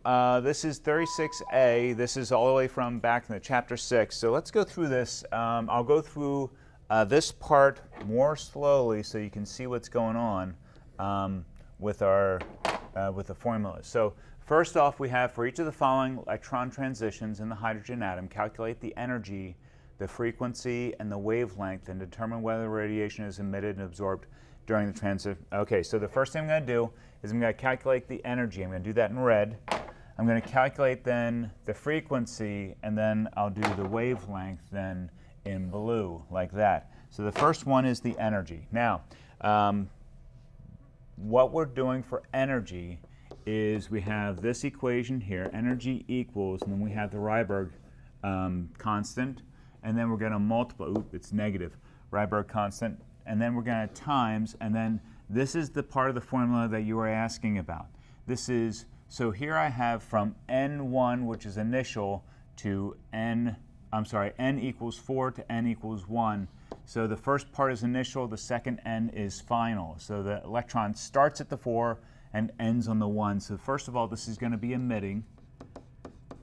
This is 36A. This is all the way from back in the chapter 6. So let's go through this. I'll go through this part more slowly so you can see what's going on with the formula. So first off, we have for each of the following electron transitions in the hydrogen atom, calculate the energy, the frequency, and the wavelength, and determine whether radiation is emitted and absorbed during the transit. Okay, so the first thing I'm going to do is I'm going to calculate the energy. I'm going to do that in red. I'm going to calculate then the frequency, and then I'll do the wavelength then in blue, like that. So the first one is the energy. Now, what we're doing for energy is we have this equation here, energy equals, and then we have the Rydberg constant, and then we're going to multiply, it's negative, Rydberg constant, and then we're going to times, and then this is the part of the formula that you were asking about. This is, so here I have from N1, which is initial, to N equals 4 to N equals 1. So the first part is initial, the second N is final. So the electron starts at the 4 and ends on the 1. So first of all, this is going to be emitting,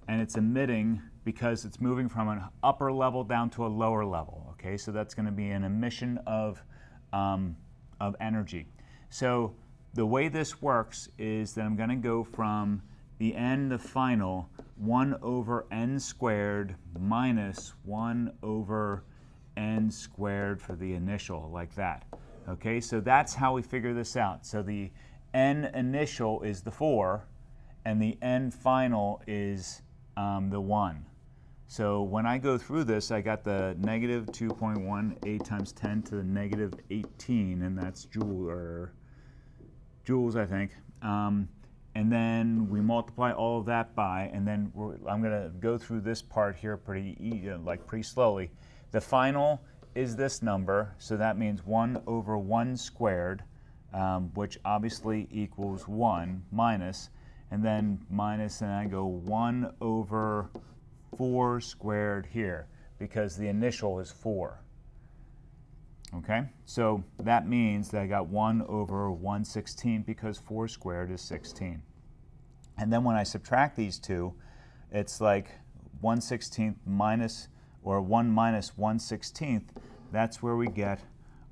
and it's emitting because it's moving from an upper level down to a lower level. Okay, so that's going to be an emission of energy. So the way this works is that I'm going to go from the N, the final, 1 over N squared minus 1 over N squared for the initial, like that. Okay, so that's how we figure this out. So the N initial is the 4, and the N final is the 1. So when I go through this, I got the negative 2.18 times 10 to the negative 18, and that's joules, I think. And then we multiply all of that by, and then I'm going to go through this part here pretty slowly. The final is this number, so that means 1 over 1 squared, which obviously equals 1, minus, and then minus, and I go 1 over 4 squared here, because the initial is 4. Okay, so that means that I got 1 over 1/16 because 4 squared is 16. And then when I subtract these two, it's like 1/16 minus, or 1 minus 1/16. That's where we get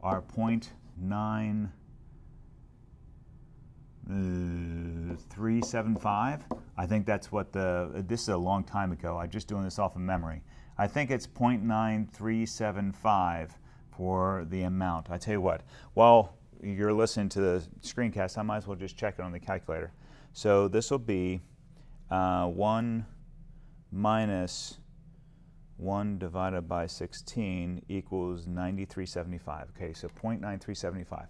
our 0.9375. I think that's what this is a long time ago. I'm just doing this off of memory. I think it's 0.9375 for the amount. I tell you what, while you're listening to the screencast, I might as well just check it on the calculator. So this will be 1 minus 1 divided by 16 equals 9375. Okay, so 0.9375.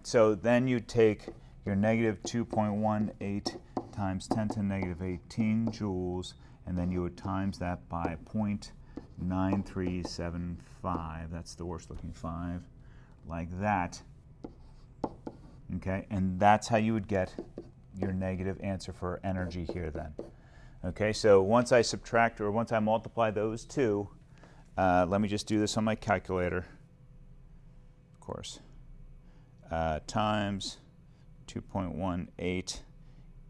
So then you take your negative 2.18 times 10 to the negative 18 joules, and then you would times that by 0.9375. That's the worst looking 5, like that. Okay, and that's how you would get your negative answer for energy here then. Okay, so once I subtract, or once I multiply those two, let me just do this on my calculator, of course, times 2.18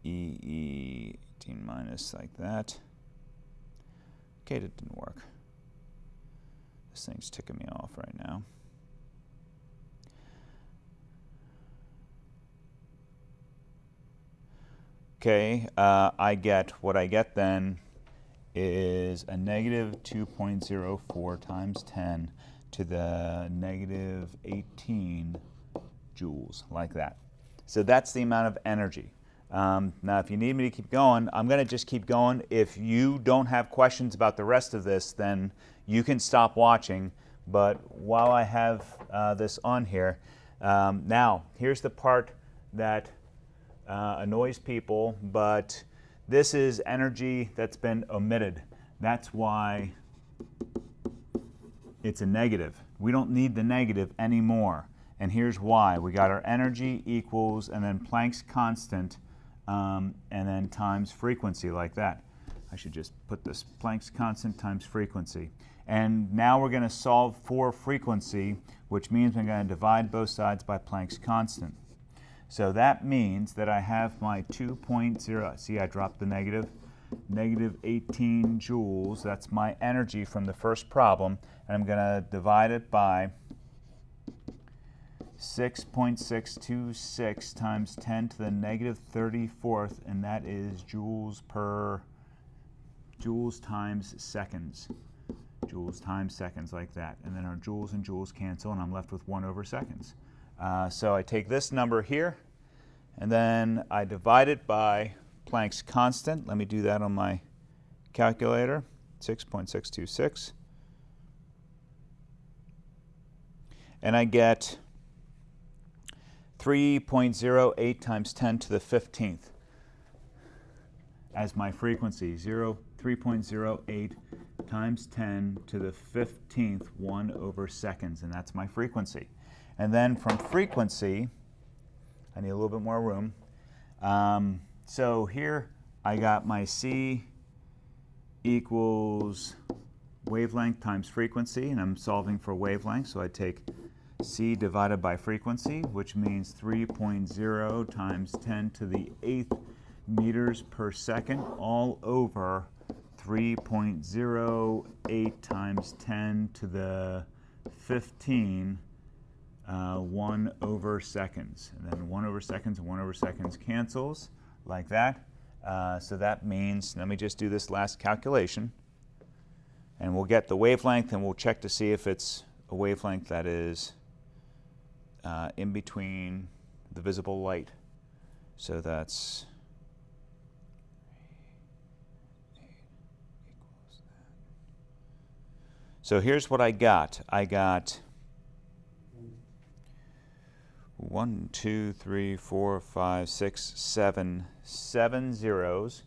E 18 minus, like that. Okay, that didn't work. This thing's ticking me off right now. Okay, what I get then is a negative 2.04 times 10 to the negative 18 joules, like that. So that's the amount of energy. Now, if you need me to keep going, I'm going to just keep going. If you don't have questions about the rest of this, then you can stop watching. But while I have this on here, now, here's the part that annoys people, but this is energy that's been omitted. That's why it's a negative. We don't need the negative anymore. And here's why. We got our energy equals, and then Planck's constant, and then times frequency, like that. I should just put this Planck's constant times frequency. And now we're going to solve for frequency, which means we're going to divide both sides by Planck's constant. So that means that I have my 2.0, see I dropped the negative, negative 18 joules. That's my energy from the first problem. And I'm going to divide it by 6.626 times 10 to the negative 34th, and that is joules times seconds. Joules times seconds, like that. And then our joules and joules cancel, and I'm left with 1 over seconds. So I take this number here, and then I divide it by Planck's constant. Let me do that on my calculator. 6.626. And I get 3.08 times 10 to the 15th as my frequency. 3.08 times 10 to the 15th, 1 over seconds, and that's my frequency. And then from frequency, I need a little bit more room. So here I got my C equals wavelength times frequency, and I'm solving for wavelength, so I take C divided by frequency, which means 3.0 times 10 to the 8th meters per second, all over 3.08 times 10 to the 15, 1 over seconds. And then 1 over seconds and 1 over seconds cancels, like that. So that means, let me just do this last calculation, and we'll get the wavelength, and we'll check to see if it's a wavelength that is in between the visible light. So that's so here's what I got. I got 1, 2, 3, 4, 5, 6, 7 zeros.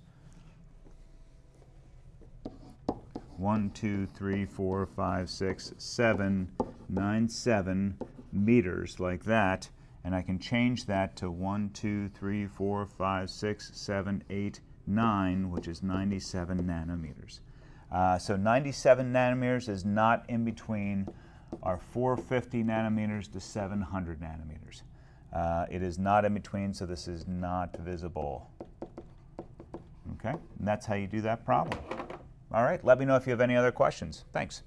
1, 2, 3, 4, 5, 6, 7, 9, 7 meters, like that. And I can change that to 1, 2, 3, 4, 5, 6, 7, 8, 9, which is 97 nanometers. So 97 nanometers is not in between our 450 nanometers to 700 nanometers. It is not in between, so this is not visible. Okay, and that's how you do that problem. All right, let me know if you have any other questions. Thanks.